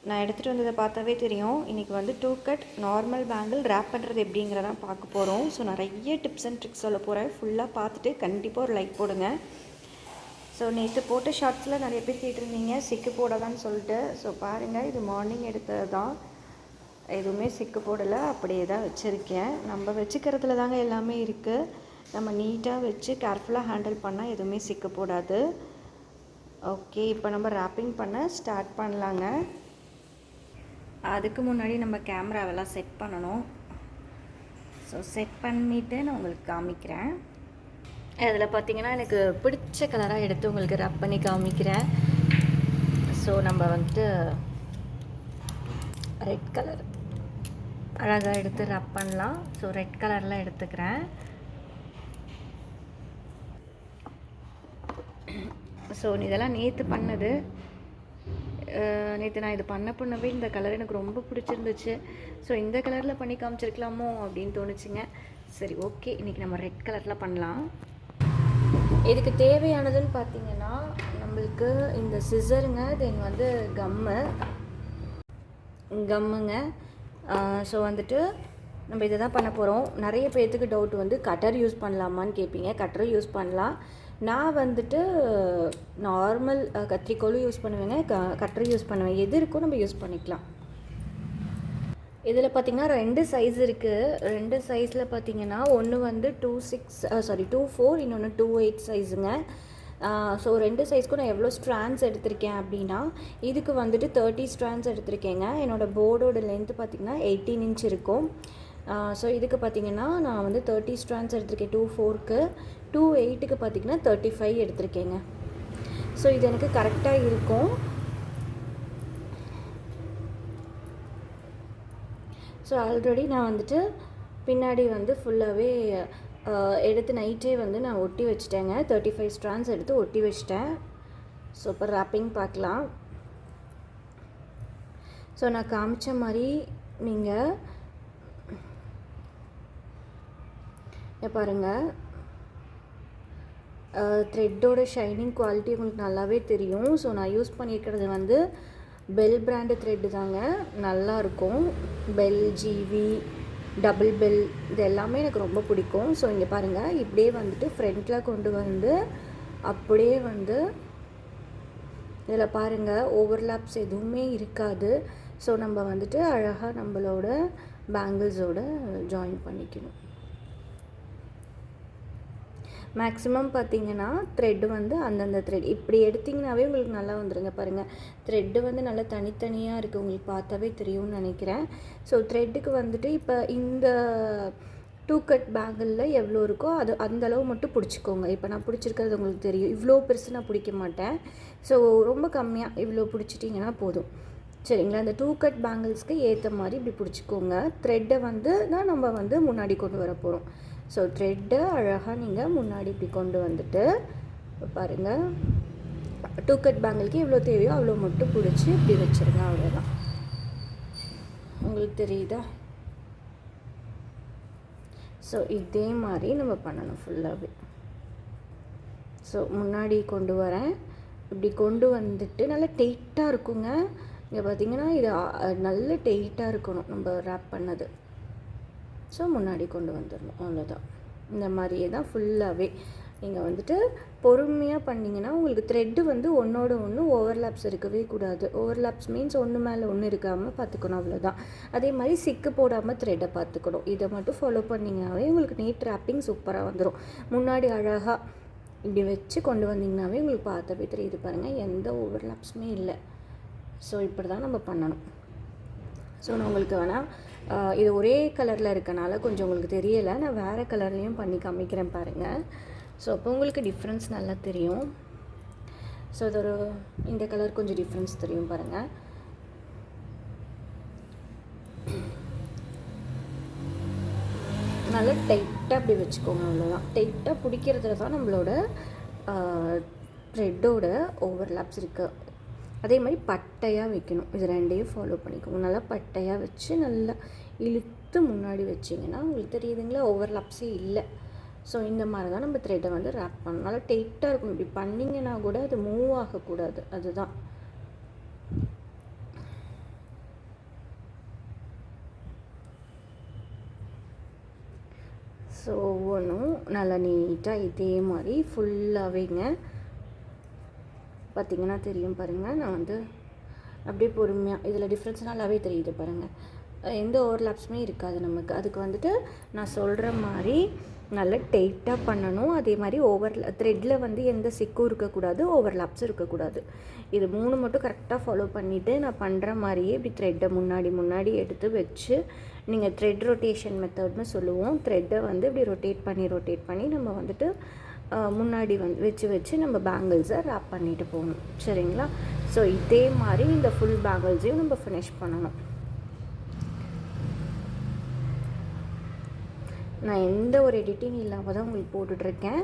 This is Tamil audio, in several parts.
நான் எடுத்துகிட்டு வந்ததை பார்த்தாவே தெரியும். இன்றைக்கி வந்து 2 கட் நார்மல் பேங்கிள் ரேப் பண்ணுறது எப்படிங்கிறதான் பார்க்க போகிறோம். ஸோ நிறைய டிப்ஸ் அண்ட் ட்ரிக்ஸ் சொல்ல போகிறேன். ஃபுல்லாக பார்த்துட்டு கண்டிப்பாக ஒரு லைக் போடுங்க. ஸோ நேற்று போட்ட ஷார்ட்ஸில் நிறைய பேர் கேட்டிருந்தீங்க சிக்கு போடாதான்னு சொல்லிட்டு. ஸோ பாருங்கள், இது மார்னிங் எடுத்தது தான். எதுவுமே சிக்கு போடலை, அப்படியே தான் வச்சுருக்கேன். நம்ம வச்சுக்கிறதுல தாங்க எல்லாமே இருக்குது. நம்ம நீட்டாக வச்சு கேர்ஃபுல்லாக ஹேண்டில் பண்ணால் எதுவுமே சிக்கு போடாது. ஓகே, இப்போ நம்ம ரேப்பிங் பண்ண ஸ்டார்ட் பண்ணலாங்க. அதுக்கு முன்னாடி நம்ம கேமராவெல்லாம் செட் பண்ணணும். ஸோ செட் பண்ணிவிட்டு நான் உங்களுக்கு காமிக்கிறேன். அதில் பார்த்தீங்கன்னா எனக்கு பிடிச்ச கலராக எடுத்து உங்களுக்கு ரப் பண்ணி காமிக்கிறேன். ஸோ நம்ம வந்துட்டு ரெட் கலர் அழகாக எடுத்து ரப் பண்ணலாம். ஸோ ரெட் கலரில் எடுத்துக்கிறேன். ஸோ இதெல்லாம் நேற்று பண்ணது. நேற்று நான் இது பண்ணவே இந்த கலர் எனக்கு ரொம்ப பிடிச்சிருந்துச்சு. ஸோ இந்த கலரில் பண்ணி காமிச்சிருக்கலாமோ அப்படின்னு தோணுச்சுங்க. சரி, ஓகே, இன்றைக்கி நம்ம ரெட் கலரில் பண்ணலாம். இதுக்கு தேவையானதுன்னு பார்த்தீங்கன்னா நம்மளுக்கு இந்த சிசருங்க, தென் வந்து கம்முங்க. ஸோ வந்துட்டு நம்ம இதை தான் பண்ண போகிறோம். நிறைய பேர்த்துக்கு டவுட் வந்து கட்டர் யூஸ் பண்ணலாமான்னு கேட்பீங்க. கட்டரும் யூஸ் பண்ணலாம். நான் வந்துட்டு நார்மல் கத்திரிக்கோலும் யூஸ் பண்ணுவேங்க, கட்டரும் யூஸ் பண்ணுவேன். எது இருக்கோ நம்ம யூஸ் பண்ணிக்கலாம். இதில் பார்த்திங்கன்னா 2 சைஸ் இருக்குது. 2 சைஸில் பார்த்திங்கன்னா ஒன்று வந்து 2.4, இன்னொன்று 2.8 சைஸுங்க. ஸோ 2 சைஸ்க்கும் நான் எவ்வளோ ஸ்ட்ராண்ட்ஸ் எடுத்திருக்கேன் அப்படின்னா, இதுக்கு வந்துட்டு 30 ஸ்ட்ராண்ட்ஸ் எடுத்திருக்கேங்க. என்னோடய போர்டோட லென்த்து பார்த்திங்கன்னா 18 இன்ச் இருக்கும். ஸோ இதுக்கு பார்த்திங்கன்னா நான் வந்து 30 ஸ்ட்ராண்ட்ஸ் எடுத்திருக்கேன் 2.4க்கு. 2.8க்கு பார்த்திங்கன்னா 35 எடுத்திருக்கேங்க. ஸோ இது எனக்கு கரெக்டாக இருக்கும். ஸோ ஆல்ரெடி நான் வந்துட்டு பின்னாடி வந்து ஃபுல்லாகவே எடுத்து நைட்டே வந்து நான் ஒட்டி வச்சிட்டேங்க. 35 ஸ்ட்ராண்ட்ஸ் எடுத்து ஒட்டி வச்சிட்டேன். ஸோ இப்போ ரேப்பிங் பார்க்கலாம். ஸோ நான் காமிச்ச மாதிரி நீங்கள் பாருங்கள், த்ரெட்டோட ஷைனிங் குவாலிட்டி உங்களுக்கு நல்லாவே தெரியும். ஸோ நான் யூஸ் பண்ணியிருக்கிறது வந்து பெல் பிராண்டு த்ரெட்டு தாங்க. நல்லாயிருக்கும். பெல், ஜிவி, டபுள் பெல், இது எல்லாமே எனக்கு ரொம்ப பிடிக்கும். ஸோ இங்கே பாருங்கள், இப்படியே வந்துட்டு ஃப்ரண்ட்டில் கொண்டு வந்து அப்படியே வந்து இதில் பாருங்கள் ஓவர்லாப்ஸ் எதுவுமே இருக்காது. ஸோ நம்ம வந்துட்டு அழகாக நம்மளோட பேங்கிள்ஸோடு ஜாயின் பண்ணிக்கணும். மேக்ஸிமம் பார்த்திங்கன்னா த்ரெட்டு வந்து அந்தந்த த்ரெட் இப்படி எடுத்திங்கனாவே உங்களுக்கு நல்லா வந்துடுங்க. பாருங்கள், த்ரெட்டு வந்து நல்லா தனித்தனியாக இருக்குது, உங்களுக்கு பார்த்தாவே தெரியும்னு நினைக்கிறேன். ஸோ த்ரெட்டுக்கு வந்துட்டு இப்போ இந்த 2 கட் பேங்கிளில் எவ்வளோ இருக்கோ அது அந்தளவு மட்டும் பிடிச்சிக்கோங்க. இப்போ நான் பிடிச்சிருக்கிறது உங்களுக்கு தெரியும். இவ்வளோ பெருசு நான் பிடிக்க மாட்டேன். ஸோ ரொம்ப கம்மியாக இவ்வளோ பிடிச்சிட்டிங்கன்னா போதும், சரிங்களா? இந்த 2 கட் பேங்கிள்ஸ்க்கு ஏற்ற மாதிரி இப்படி பிடிச்சிக்கோங்க. த்ரெட்டை வந்து தான் நம்ம வந்து முன்னாடி கொண்டு வர போகிறோம். ஸோ த்ரெட்டை அழகாக நீங்கள் முன்னாடி இப்படி கொண்டு வந்துட்டு பாருங்கள், 2 கட் பேங்கிளுக்கு எவ்வளோ தேவையோ அவ்வளோ மட்டும் பிடிச்சி இப்படி வச்சுருங்க. அவ்வளோதான். உங்களுக்கு தெரியுதா? ஸோ இதே மாதிரி நம்ம பண்ணணும் ஃபுல்லாகவே. ஸோ முன்னாடி கொண்டு வரேன். இப்படி கொண்டு வந்துட்டு நல்லா டெய்ட்டாக இருக்குங்க. இங்கே பார்த்திங்கன்னா இது நல்ல டெய்ட்டாக இருக்கணும் நம்ம ரேப் பண்ணது. ஸோ முன்னாடி கொண்டு வந்துடணும். அவ்வளோதான். இந்த மாதிரியே தான் ஃபுல்லாகவே நீங்கள் வந்துட்டு பொறுமையாக பண்ணிங்கன்னா உங்களுக்கு த்ரெட்டு வந்து ஒன்றோட ஒன்று ஓவர்லாப்ஸ் இருக்கவே கூடாது. ஓவர்லாப்ஸ் மீன்ஸ் ஒன்று மேலே ஒன்று இருக்காமல் பார்த்துக்கணும், அவ்வளோதான். அதே மாதிரி சிக்கு போடாமல் த்ரெட்டை பார்த்துக்கணும். இதை மட்டும் ஃபாலோ பண்ணிங்கனாவே உங்களுக்கு நீட் ரேப்பிங் சூப்பராக வந்துடும். முன்னாடி அழகாக இப்படி வச்சு கொண்டு வந்தீங்கன்னாவே உங்களுக்கு பார்த்தாவே தெரியுது. பாருங்கள், எந்த ஓவர்லாப்ஸுமே இல்லை. ஸோ இப்படி தான் நம்ம பண்ணணும். ஸோ நான் உங்களுக்கு வேணால் இது ஒரே கலரில் இருக்கனால கொஞ்சம் உங்களுக்கு தெரியலை, நான் வேறு கலர்லேயும் பண்ணி காமிக்கிறேன் பாருங்கள். ஸோ அப்போ உங்களுக்கு டிஃப்ரென்ஸ் நல்லா தெரியும். ஸோ இது இந்த கலர் கொஞ்சம் டிஃப்ரென்ஸ் தெரியும் பாருங்கள். நல்லா டைட்டாக அப்படி வச்சுக்கோங்க. அவ்வளோதான். டைட்டாக பிடிக்கிறதுல தான் நம்மளோட த்ரெட்டோட ஓவர்லாப்ஸ் இருக்குது. அதே மாதிரி பட்டையாக வைக்கணும். இது 2ஐயும் ஃபாலோ பண்ணிக்கோங்க. நல்லா பட்டையாக வச்சு நல்லா இழுத்து முன்னாடி வச்சிங்கன்னா உங்களுக்கு தெரியுதுங்களா, ஓவர்லாப்ஸே இல்லை. ஸோ இந்த மாதிரி தான் நம்ம த்ரெட்டை வந்து ரேப் பண்ணணும். நல்லா டைட்டாக இருக்கும். இப்படி பண்ணிங்கன்னா கூட அது மூவ் ஆகக்கூடாது. அதுதான். ஸோ ஒவ்வொன்றும் நல்லா நீட்டாக இதே மாதிரி ஃபுல்லாகவேங்க பார்த்திங்கன்னா தெரியும் பாருங்கள். நான் வந்து அப்படியே பொறுமையாக இதில் டிஃப்ரென்ஸ் நல்லாவே தெரியுது பாருங்கள். எந்த ஓவர்லாப்ஸுமே இருக்காது நமக்கு. அதுக்கு வந்துட்டு நான் சொல்கிற மாதிரி நல்லா டைட்டாக பண்ணணும். அதே மாதிரி த்ரெட்டில் வந்து எந்த சிக்கும் இருக்கக்கூடாது, ஓவர்லாப்ஸும் இருக்கக்கூடாது. இது 3 மட்டும் கரெக்டாக ஃபாலோ பண்ணிவிட்டு நான் பண்ணுற மாதிரியே இப்படி த்ரெட்டை முன்னாடி எடுத்து வச்சு, நீங்கள் த்ரெட் ரொட்டேஷன் மெத்தட்னு சொல்லுவோம். த்ரெட்டை வந்து இப்படி ரொட்டேட் பண்ணி நம்ம வந்துட்டு முன்னாடி வந்து வச்சு நம்ம பேங்கிள்ஸை ரேப் பண்ணிட்டு போகணும். சரிங்களா? ஸோ இதே மாதிரி இந்த ஃபுல் பேங்கிள்ஸையும் நம்ம ஃபினிஷ் பண்ணணும். நான் எந்த ஒரு எடிட்டிங் இல்லாமல் தான் உங்களுக்கு போட்டுட்ருக்கேன்.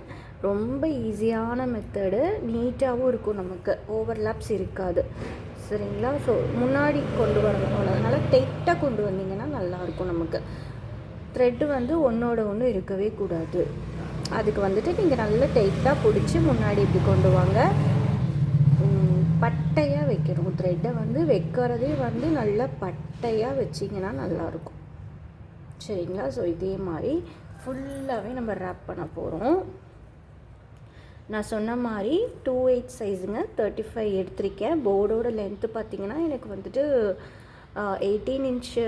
ரொம்ப ஈஸியான மெத்தடு, நீட்டாகவும் இருக்கும், நமக்கு ஓவர்லாப்ஸ் இருக்காது. சரிங்களா? ஸோ முன்னாடி கொண்டு வரணும், அதனால் டைட்டாக கொண்டு வந்தீங்கன்னா நல்லாயிருக்கும். நமக்கு த்ரெட்டு வந்து ஒன்றோட ஒன்று இருக்கவே கூடாது. அதுக்கு வந்துட்டு நீங்கள் நல்லா டைட்டாக பிடிச்சி முன்னாடி இப்படி கொண்டு வாங்க. பட்டையாக வைக்கணும். த்ரெட்டை வந்து வைக்கிறதே வந்து நல்லா பட்டையாக வச்சிங்கன்னா நல்லாயிருக்கும். சரிங்களா? ஸோ இதே மாதிரி ஃபுல்லாகவே நம்ம ரேப் பண்ண போகிறோம். நான் சொன்ன மாதிரி 2/8 சைஸுங்க, 35 எடுத்திருக்கேன். போர்டோட லென்த்து பார்த்திங்கன்னா எனக்கு வந்துட்டு 18 இன்ச்சு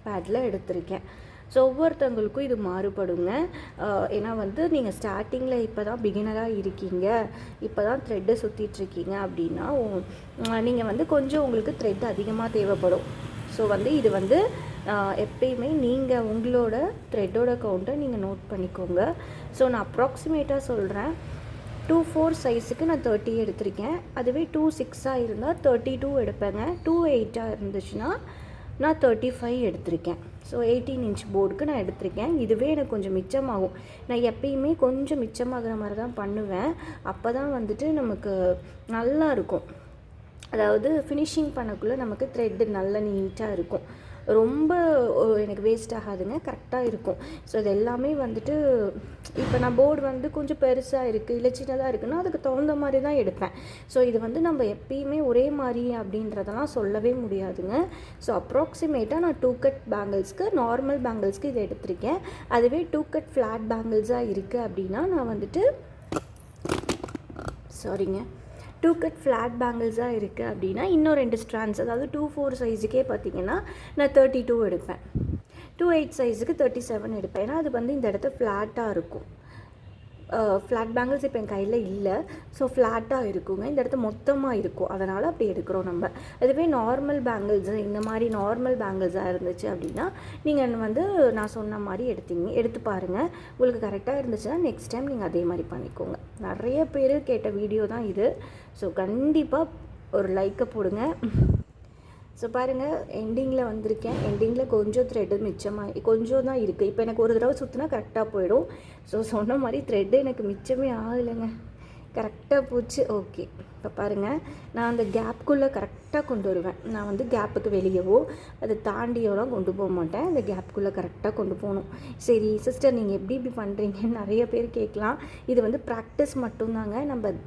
பேடில் எடுத்திருக்கேன். ஸோ ஒவ்வொருத்தவங்களுக்கும் இது மாறுபடுங்க. ஏன்னா வந்து நீங்கள் ஸ்டார்டிங்கில் இப்போ தான் பிகினராக இருக்கீங்க, இப்போ தான் த்ரெட்டை சுற்றிட்டுருக்கீங்க அப்படின்னா நீங்கள் வந்து கொஞ்சம் உங்களுக்கு த்ரெட் அதிகமாக தேவைப்படும். ஸோ வந்து இது வந்து எப்பயுமே நீங்கள் உங்களோட த்ரெட்டோட கவுண்ட்டை நீங்கள் நோட் பண்ணிக்கோங்க. ஸோ நான் அப்ராக்சிமேட்டாக சொல்கிறேன். 2/4 சைஸுக்கு நான் 30 எடுத்திருக்கேன். அதுவே 2/6 இருந்தால் 32 எடுப்பேங்க. 2/8 இருந்துச்சுன்னா நான் 35 எடுத்திருக்கேன். ஸோ 18 இன்ச் போர்டுக்கு நான் எடுத்திருக்கேன். இதுவே எனக்கு கொஞ்சம் மிச்சமாகும். நான் எப்பயுமே கொஞ்சம் மிச்சமாகிற மாதிரி தான் பண்ணுவேன். அப்போ தான் வந்துட்டு நமக்கு நல்லா இருக்கும். அதாவது ஃபினிஷிங் பண்ணக்குள்ளே நமக்கு த்ரெட்டு நல்லா நீட்டாக இருக்கும். ரொம்ப எனக்கு வேஸ்ட் ஆகாதுங்க, கரெக்டாக இருக்கும். ஸோ இது எல்லாமே வந்துட்டு இப்போ நான் போர்டு வந்து கொஞ்சம் பெருசாக இருக்குது, இல்லை சின்னதாக இருக்குன்னா அதுக்கு தகுந்த மாதிரி தான் எடுப்பேன். ஸோ இது வந்து நம்ம எப்பயுமே ஒரே மாதிரி அப்படின்றதெல்லாம் சொல்லவே முடியாதுங்க. ஸோ அப்ராக்சிமேட்டாக நான் 2 கட் பேங்கிள்ஸ்க்கு, நார்மல் பேங்கிள்ஸ்க்கு இதை எடுத்திருக்கேன். அதுவே 2 கட் ஃப்ளாட் பேங்கிள்ஸாக இருக்குது அப்படின்னா நான் வந்துட்டு 2 கட் ஃப்ளாட் பேங்கிள்ஸாக இருக்குது அப்படின்னா இன்னும் 2 ஸ்ட்ராண்ட்ஸ், அதாவது 2/4 சைஸுக்கே பார்த்திங்கன்னா நான் 32 எடுப்பேன். 2/8 சைஸுக்கு 37 எடுப்பேன். ஏன்னா அது வந்து இந்த இடத்த ஃப்ளாட்டாக இருக்கும். ஃப்ளாட் பேங்கிள்ஸ் இப்போ என் கையில் இல்லை. ஸோ ஃப்ளாட்டாக இருக்குங்க, இந்த இடத்த மொத்தமாக இருக்கும், அதனால் அப்படி எடுக்கிறோம் நம்ம. அதுவே நார்மல் பேங்கிள்ஸு, இந்த மாதிரி நார்மல் பேங்கிள்ஸாக இருந்துச்சு அப்படின்னா நீங்கள் வந்து நான் சொன்ன மாதிரி எடுத்து பாருங்கள். உங்களுக்கு கரெக்டாக இருந்துச்சுன்னா நெக்ஸ்ட் டைம் நீங்கள் அதே மாதிரி பண்ணிக்கோங்க. நிறைய பேர் கேட்ட வீடியோ தான் இது. ஸோ கண்டிப்பாக ஒரு லைக்கை போடுங்க. ஸோ பாருங்கள், எண்டிங்கில் வந்திருக்கேன். எண்டிங்கில் கொஞ்சம் த்ரெட்டு மிச்சமாக கொஞ்சம் தான் இருக்குது. இப்போ எனக்கு ஒரு தடவை சுற்றினா கரெக்டாக போயிடும். ஸோ சொன்ன மாதிரி த்ரெட்டு எனக்கு மிச்சமே ஆகலைங்க, கரெக்டாக போச்சு. ஓகே, இப்போ பாருங்கள், நான் அந்த கேப்புக்குள்ளே கரெக்டாக கொண்டு வருவேன். நான் வந்து கேப்புக்கு வெளியவோ அதை தாண்டியோலாம் கொண்டு போக மாட்டேன். அந்த கேப்புக்குள்ளே கரெக்டாக கொண்டு போகணும். சரி சிஸ்டர், நீங்கள் எப்படி பண்ணுறீங்கன்னு நிறைய பேர் கேட்கலாம். இது வந்து ப்ராக்டிஸ் மட்டும்தாங்க. நம்ம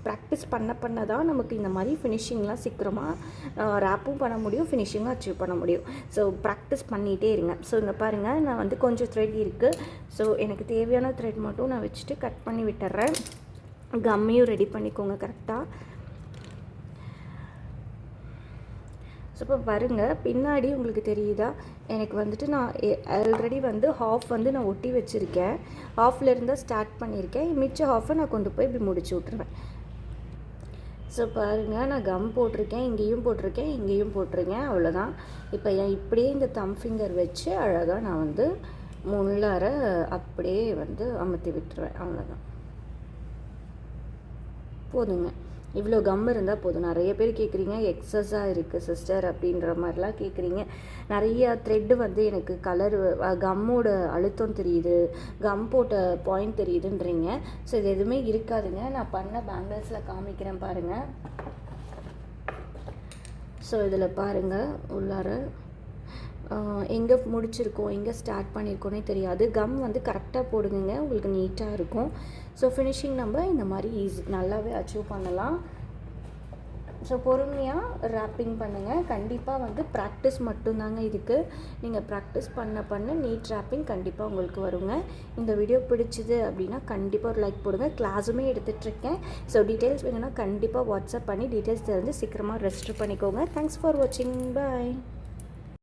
ப்ராக்டிஸ் பண்ண தான் நமக்கு இந்த மாதிரி ஃபினிஷிங்லாம் சீக்கிரமாக ரேப்பும் பண்ண முடியும், ஃபினிஷிங்கும் அச்சீவ் பண்ண முடியும். ஸோ ப்ராக்டிஸ் பண்ணிகிட்டே இருங்க. ஸோ இங்கே பாருங்கள், நான் வந்து கொஞ்சம் த்ரெட் இருக்குது. ஸோ எனக்கு தேவையான த்ரெட் மட்டும் நான் வச்சுட்டு கட் பண்ணி விட்டுறேன். கம்மையும் ரெடி பண்ணிக்கோங்க கரெக்டாக. ஸோ இப்போ பாருங்கள், பின்னாடி உங்களுக்கு தெரியுதா, எனக்கு வந்துட்டு நான் ஆல்ரெடி வந்து ஹாஃப் வந்து நான் ஒட்டி வச்சுருக்கேன். ஹாஃபில் இருந்தால் ஸ்டார்ட் பண்ணியிருக்கேன். மிச்ச ஹாஃபை நான் கொண்டு போய் இப்படி முடிச்சு விட்ருவேன். ஸோ பாருங்கள், நான் கம் போட்டிருக்கேன், இங்கேயும் போட்டிருக்கேன், இங்கேயும் போட்டிருக்கேன், அவ்வளோதான். இப்போ இப்படியே இந்த தம் ஃபிங்கர் வச்சு அழகாக நான் வந்து முள்ளார அப்படியே வந்து அமுத்தி விட்டுருவேன், அவ்வளோதான். போதுங்க, இவ்வளோ கம் இருந்தால் போதும். நிறைய பேர் கேட்குறீங்க எக்ஸஸாக இருக்குது சிஸ்டர் அப்படின்ற மாதிரிலாம் கேட்குறீங்க. நிறையா த்ரெட்டு வந்து எனக்கு கலர் கம்மோட அழுத்தம் தெரியுது, கம் போட்ட பாயிண்ட் தெரியுதுன்றீங்க. ஸோ இது எதுவுமே இருக்காதுங்க. நான் பண்ண பேங்கிள்ஸில் காமிக்கிறேன் பாருங்கள். ஸோ இதில் பாருங்கள், உள்ளார எங்கே முடிச்சிருக்கோம், எங்கே ஸ்டார்ட் பண்ணியிருக்கோன்னே தெரியாது. கம் வந்து கரெக்டாக போடுங்க, உங்களுக்கு நீட்டாக இருக்கும். ஸோ ஃபினிஷிங் நம்ம இந்த மாதிரி நல்லாவே அச்சீவ் பண்ணலாம். ஸோ பொறுமையாக ரேப்பிங் பண்ணுங்கள். கண்டிப்பாக வந்து ப்ராக்டிஸ் மட்டும்தாங்க இதுக்கு. நீங்கள் ப்ராக்டிஸ் பண்ண நீட் ரேப்பிங் கண்டிப்பாக உங்களுக்கு வருங்க. இந்த வீடியோ பிடிச்சிது அப்படின்னா கண்டிப்பாக ஒரு லைக் போடுங்க. கிளாஸுமே எடுத்துகிட்ருக்கேன். ஸோ டீட்டெயில்ஸ் வேணும்னா கண்டிப்பாக வாட்ஸ்அப் பண்ணி டீட்டெயில்ஸ் தெரிஞ்சு சீக்கிரமாக ரெஜிஸ்டர் பண்ணிக்கோங்க. தேங்க்ஸ் ஃபார் வாட்சிங். பாய்.